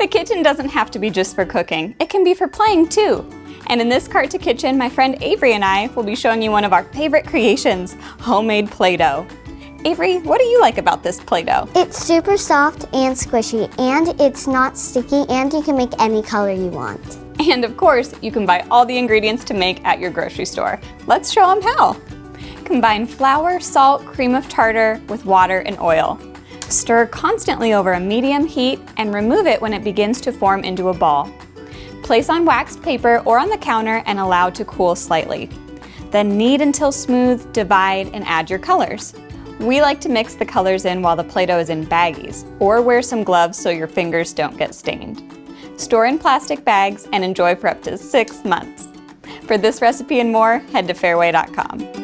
The kitchen doesn't have to be just for cooking. It can be for playing too. And in this Cart to Kitchen, my friend Avery and I will be showing you one of our favorite creations, homemade Play-Doh. Avery, what do you like about this Play-Doh? It's super soft and squishy, and it's not sticky, and you can make any color you want. And of course, you can buy all the ingredients to make at your grocery store. Let's show them how. Combine flour, salt, cream of tartar with water and oil. Stir constantly over a medium heat and remove it when it begins to form into a ball. Place on waxed paper or on the counter and allow to cool slightly. Then knead until smooth, divide, and add your colors. We like to mix the colors in while the Play-Doh is in baggies, or wear some gloves so your fingers don't get stained. Store in plastic bags and enjoy for up to 6 months. For this recipe and more, head to fairway.com.